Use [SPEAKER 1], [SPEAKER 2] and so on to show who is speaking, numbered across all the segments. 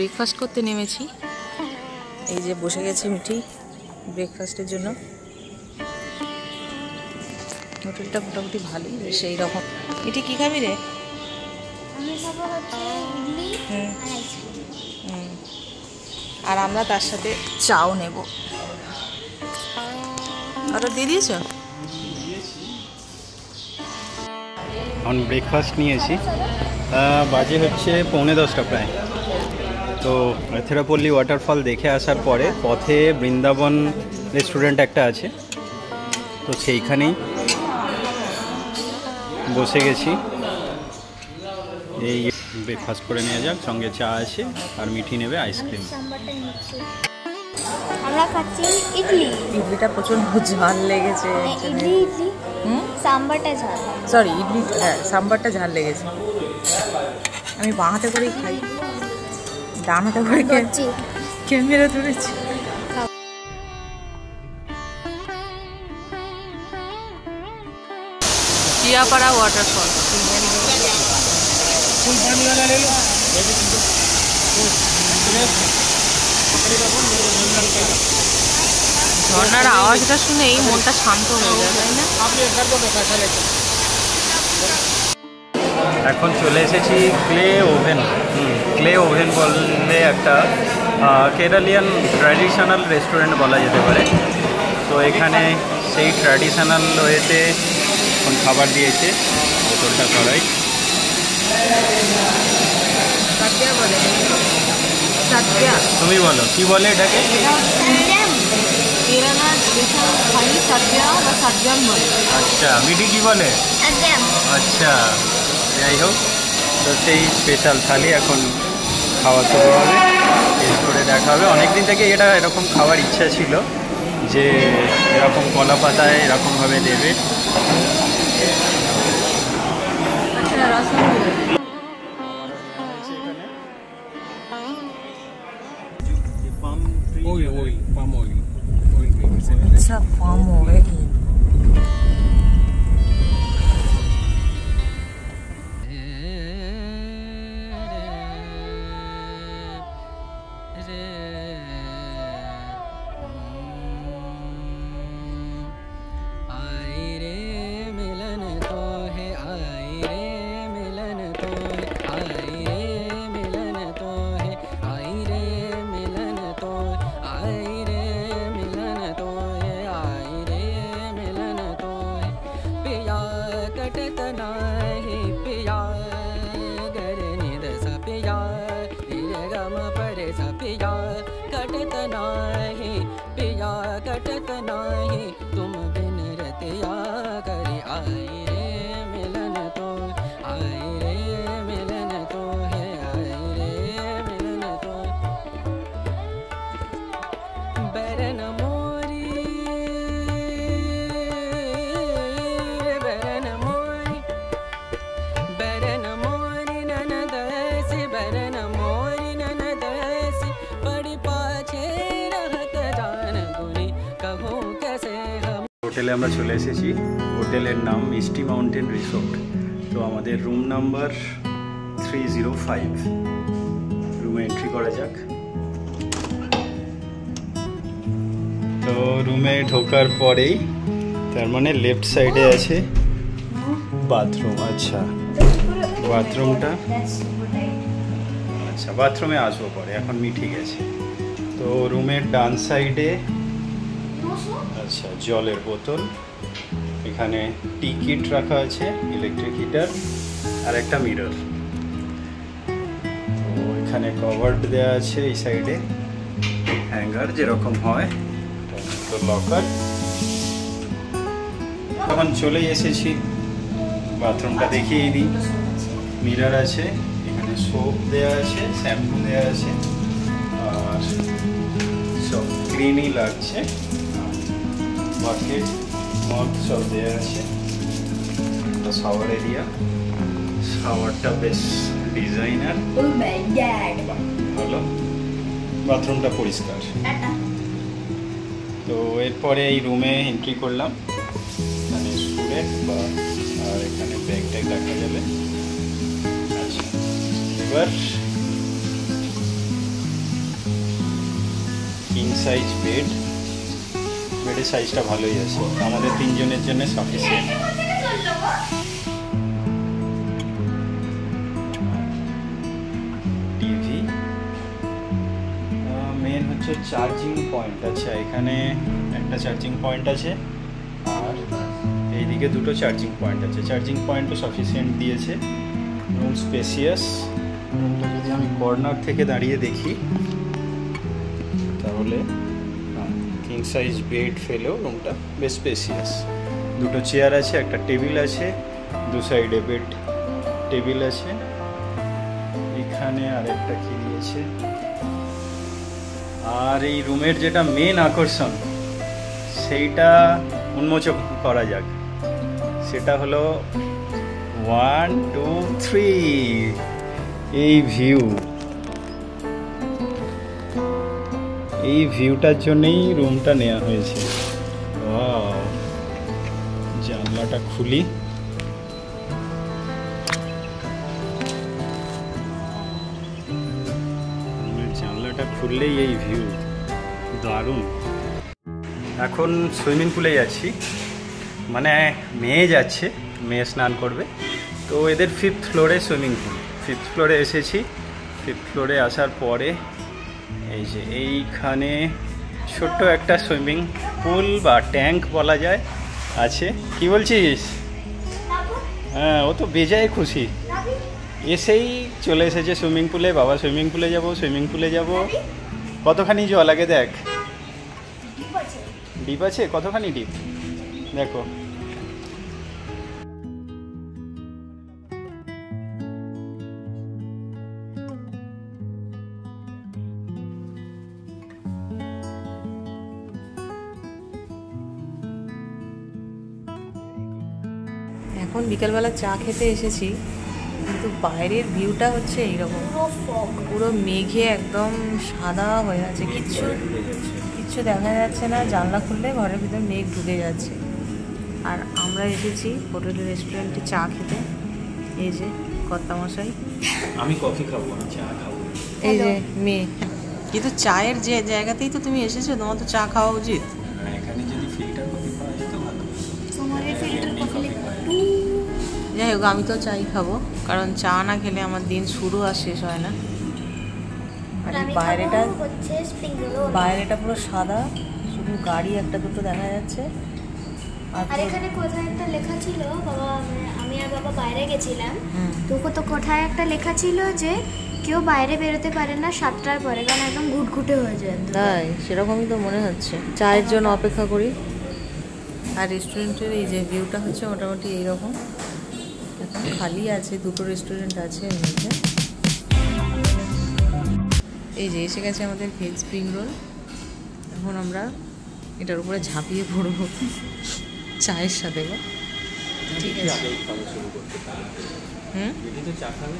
[SPEAKER 1] Breakfast করতে নেমেছি। এই যে বসে গেছে মিঠি ব্রেকফাস্টের জন্য। হোটেলটা মোটামুটি ভালোই, সেই রকম। মিঠি কি খাবি রে? আর আমরা তার সাথে চাও নেব। অর্ডার দিয়ে দিয়েছ?
[SPEAKER 2] এখন ব্রেকফাস্ট নিয়েছি, বাজে হচ্ছে 9:45 প্রায়। তো থেরাপল্লী ওয়াটারফল দেখে আসার পরে পথে বৃন্দাবন রেস্টুরেন্ট একটা আছে, তো সেইখানেই বসে গেছি। এই ব্রেকফাস্ট করে নিয়ে যাক, সঙ্গে চা আছে আর মিঠি নেবে আইসক্রিম।
[SPEAKER 3] আমরা খাচ্ছি ইডলি।
[SPEAKER 1] ইডলিটা প্রচন্ড ঝাল লেগেছে।
[SPEAKER 3] ইডলি সাম্বারটা ঝাল,
[SPEAKER 1] সরি ইডলি, হ্যাঁ সাম্বারটা ঝাল লেগেছে। আমি বাঁ হাতে করেই খাই, ডান হাতে করে ক্যামেরা ধরেছি। চিয়াপাড়া ওয়াটারফল। ঝর্ণার আওয়াজটা শুনেই মনটা শান্ত হয়ে যায়, তাই না?
[SPEAKER 2] এখন চলে এসেছি ক্লে ওভেন বললে একটা কেরালিয়ান ট্র্যাডিশনাল রেস্টুরেন্ট বলা যেতে পারে। তো এখানে সেই ট্র্যাডিশনাল ওয়েতে এখন খাবার দিয়েছে, বোতলটা করাই। তুমি বলো কি বলে এটাকে? আচ্ছা, মিঠি কি বলে? আচ্ছা, যাই হোক, তো সেই স্পেশাল থালি এখন খাওয়া শুরু হবে, টেস্ট করে দেখা হবে। অনেকদিন থেকে এটা এরকম খাওয়ার ইচ্ছা ছিল যে এরকম কলা পাতায় এরকমভাবে দেবে।
[SPEAKER 1] আচ্ছা, পাম অয়েল।
[SPEAKER 4] तुम बिन रतिया करे आई रे मिलन तो, आई रे मिलन तो है, आई रे मिलन तो। बरन मोरी बरन मोरी बरन मोरी ननदसी, बरन मोरी ननदसी, बड़ी पाछे रहत जान गुनी, कहूँ कैसे हम।
[SPEAKER 2] হোটেলে আমরা চলে এসেছি। হোটেলের নাম মিষ্টি মাউন্টেন রিসোর্ট। তো আমাদের রুম নাম্বার 305, রুমে এন্ট্রি করা যাক। তো রুমে ঢোকার পরেই তার মানে লেফট সাইডে আছে বাথরুম। আচ্ছা, বাথরুমটা, আচ্ছা বাথরুমে আসবো পরে, এখন মিঠে গেছে। তো রুমের ডান সাইডে আচ্ছা জলের বোতল, এখানে টি কিট রাখা আছে, ইলেকট্রিক হিটার আর একটা মিরর। তো এখানে কভার্ড দেওয়া আছে, এই সাইডে হ্যাঙ্গার যেরকম হয়, তো লকার। এখন চলে এসেছি, বাথরুমটা দেখিয়ে দিই। মিরর আছে, এখানে সোপ দেওয়া আছে, শ্যাম্পু দেওয়া আছে, আর সব ক্লিনই লাগছে। বাকেট মগ সব দেওয়া আছে। শাওয়ার এরিয়া, শাওয়ারটা বেশ ডিজাইনার, ভালো। বাথরুমটা পরিষ্কার। তো এরপরে এই রুমে এন্ট্রি করলাম, এখানে শুয়ে বা আর এখানে ব্যাগ ট্যাগ রাখা যাবে। আচ্ছা, এবার কিং সাইজ বেড, বেডের সাইজটা ভালোই আছে, আমাদের 3 জনের জন্য সাফিসিয়েন্ট। টিভি, মেন হচ্ছে চার্জিং পয়েন্ট আছে, এখানে একটা চার্জিং পয়েন্ট আছে আর এইদিকে দুটো চার্জিং পয়েন্ট আছে, চার্জিং পয়েন্টও সাফিসিয়েন্ট দিয়েছে। রুম স্পেসিয়াস, রুমটা যদি আমি কর্নার থেকে দাঁড়িয়ে দেখি তাহলে কিং সাইজ বেড ফেলেও রুমটা বেশ স্পেসিয়াস। দুটো চেয়ার আছে, একটা টেবিল আছে, দু সাইডে বেড টেবিল আছে, এখানে আরেকটা কি দিয়েছে। আর এই রুমের যেটা মেন আকর্ষণ সেইটা উন্মোচন করা যাক, সেটা হলো 1 2 3 এই ভিউ। এই ভিউটার জন্যই রুমটা নেওয়া হয়েছে। ওয়াও, জানলাটা খুলি, জানলাটা খুললেই এই ভিউ, দারুণ। এখন সুইমিং পুলে যাচ্ছি, মানে মেয়ে যাচ্ছে, মেয়ে স্নান করবে, তো এদের 5th ফ্লোরে সুইমিং পুল। 5th ফ্লোরে এসেছি, 5th ফ্লোরে আসার পরে এই যে এইখানে ছোট্ট একটা সুইমিং পুল বা ট্যাঙ্ক বলা যায় আছে। কি বলছিস? হ্যাঁ, ও তো বেজায় খুশি, এসেই চলে এসেছে সুইমিং পুলে। বাবা সুইমিং পুলে যাব, সুইমিং পুলে যাব। কতখানি জল আগে দেখ, ডিপ আছে, কতখানি ডিপ দেখো।
[SPEAKER 1] এখন বিকালবেলা চা খেতে এসেছি, কিন্তু বাইরের ভিউটা হচ্ছে এইরকম, পুরো মেঘে একদম সাদা হয়ে আছে, কিচ্ছু দেখা যাচ্ছে না। জানলা খুললে ঘরের ভিতর মেঘ ঢুকে যাচ্ছে। আর আমরা এসেছি হোটেলের রেস্টুরেন্টে চা খেতে। এই যে কর্তামশাই,
[SPEAKER 2] আমি কফি খাবো না, চা খাবো।
[SPEAKER 1] এই যে মেয়ে। কিন্তু চায়ের যে জায়গাতেই তো তুমি এসেছো, তোমার তো চা খাওয়া উচিত।
[SPEAKER 2] এখানে যদি ফিল্টার কফি পাওয়া যেত ভালো।
[SPEAKER 1] যাই হোক, আমি তো চাই খাবো, কারণ চা না খেলে আমার দিন শুরু আর শেষ হয় না। আর বাইরেটা পুরো সাদা, শুধু গাড়ি একটা দুটো দেখা যাচ্ছে।
[SPEAKER 3] আর এখানে কোথায় একটা লেখা ছিল, বাবা আমি আর বাবা বাইরে গেছিলাম, তো কোথায় একটা লেখা ছিল যে কেউ বাইরে বেরোতে পারে না 7টার পরে, কারণ একদম ঘুটঘুটে হয়ে যায়।
[SPEAKER 1] তাই সেরকমই তো মনে হচ্ছে। চায়ের জন্য অপেক্ষা করি। আর রেস্টুরেন্টের এই যে ভিউটা হচ্ছে মোটামুটি এইরকম। এখন খালি আছে, দুটো রেস্টুরেন্ট আছে এর মধ্যে। এই যে এসে গেছে আমাদের ভেজ স্প্রিং রোল। এখন আমরা এটার উপরে ঝাঁপিয়ে পড়বো চায়ের সাথে। ঠিক আছে।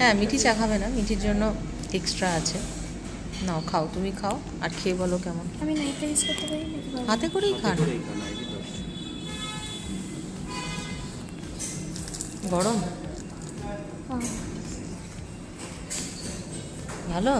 [SPEAKER 1] হ্যাঁ, মিঠি চা খাবে না, মিঠির জন্য এক্সট্রা আছে। নাও খাও, তুমি খাও আর খেয়ে বলো কেমন।
[SPEAKER 3] আমি নাইফটা ইউজ করতে পারি নাকি?
[SPEAKER 1] হাতে করেই খান। গরম ভালো।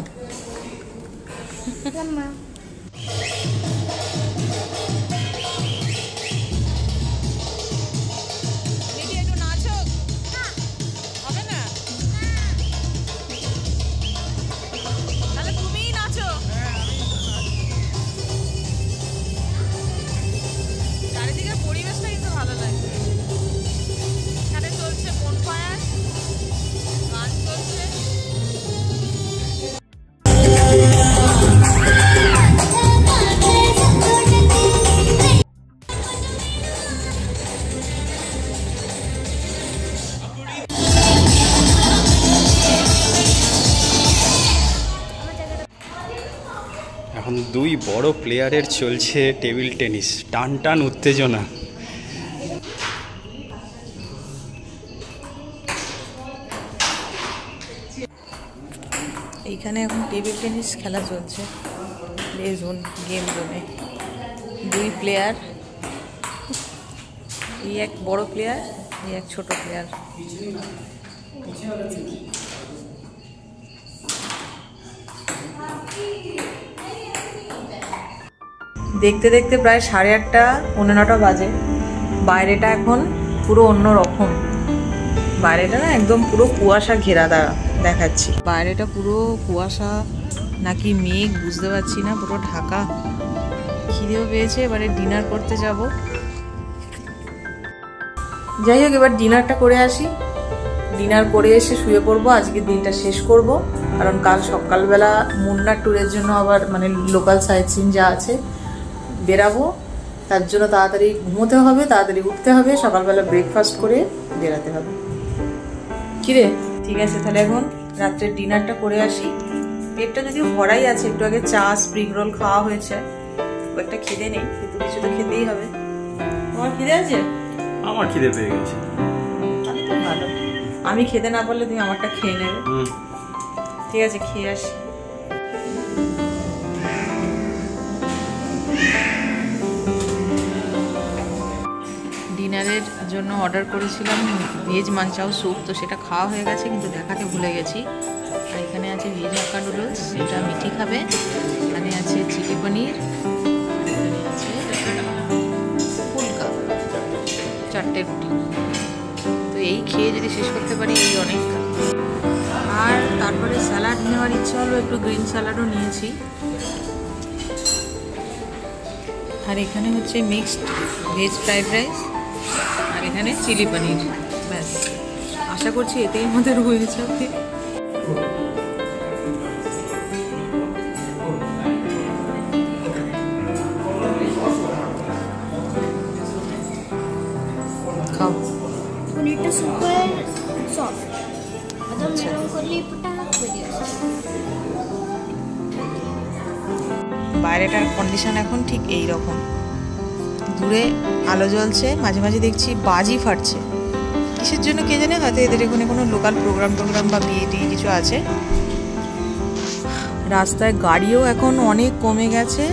[SPEAKER 2] এখন দুই বড় প্লেয়ারের চলছে টেবিল টেনিস, টান টান উত্তেজনা।
[SPEAKER 1] এইখানে এখন টেবিল টেনিস খেলা চলছে প্লে জোন, গেম জোনে। দুই প্লেয়ার, এই এক বড় প্লেয়ার, এই এক ছোট প্লেয়ার। দেখতে দেখতে প্রায় 8:30 পৌনে 9টা বাজে। বাইরেটা এখন পুরো অন্য রকম। বাইরেটা না একদম পুরো কুয়াশা ঘেরা দেখাচ্ছি। বাইরেটা পুরো কুয়াশা নাকি মেঘ বুঝতে পারছি না, পুরো ঢাকা। খিদেও পেয়েছে, এবারে ডিনার করতে যাব। যাই হোক, এবার ডিনারটা করে আসি। ডিনার করে এসে শুয়ে পড়বো, আজকের দিনটা শেষ করব। কারণ কাল সকালবেলা মুন্নার ট্যুরের জন্য আবার মানে লোকাল সাইট সিন যা আছে বেরাবো, তার জন্য তাড়াতাড়ি ঘুমোতে হবে, তাড়াতাড়ি উঠতে হবে, সকালবেলা ব্রেকফাস্ট করে বেরাতে হবে। কিরে, ঠিক আছে, তাহলে এখন রাত্রের ডিনারটা করে আসি। পেটটা যদিও ভরাই আছে, একটু আগে চা স্প্রিং রোল খাওয়া হয়েছে, একটা খিদে নেই, কিন্তু কিছু তো খেতেই হবে। তোমার খিদে আছে?
[SPEAKER 2] আমার খিদে পেয়ে গেছে।
[SPEAKER 1] ভালো, আমি খেতে না পারলে তুমি আমারটা খেয়ে নেবে। ঠিক আছে, খেয়ে আসি। ডিনারের জন্য অর্ডার করেছিলাম ভেজ মাঞ্চাও স্যুপ, তো সেটা খাওয়া হয়ে গেছে, কিন্তু দেখাতে ভুলে গেছি। আর এখানে আছে ভেজ হাক্কা নুডলস, এটা মিঠি খাবে। এখানে আছে চিলি পনির, এখানে আছে ফুলকা, 4টে রুটি। তো এই খেয়ে যদি শেষ করতে পারি এই অনেক। আর তারপরে স্যালাড নেওয়ার ইচ্ছা হলো, একটু গ্রিন স্যালাডও নিয়েছি। আর এখানে হচ্ছে মিক্সড ভেজ ফ্রাইড রাইস, আর এখানে চিলি পনির। ব্যাস, আশা করছি এতেই আমাদের হয়ে যাবে। খাও।
[SPEAKER 3] পনিরটা সুপার সফট, একদম নরম করলে পটাক বেরিয়ে আসে।
[SPEAKER 1] বাইরেটার কন্ডিশন এখন ঠিক এই রকম। দূরে আলো জ্বলছে, মাঝে মাঝে দেখছি বাজি ফাটছে। কিসের জন্য কে জানে, হয়তো এদের এখানে কোনো লোকাল প্রোগ্রাম বা বিয়ে টিয়ে কিছু আছে। রাস্তায় গাড়িও এখন অনেক কমে গেছে।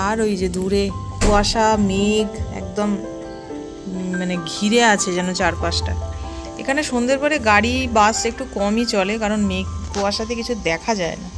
[SPEAKER 1] আর ওই যে দূরে কুয়াশা মেঘ একদম মানে ঘিরে আছে যেন চারপাশটা। এখানে সন্ধ্যের পরে গাড়ি বাস একটু কমই চলে, কারণ মেঘ কুয়াশাতে কিছু দেখা যায় না।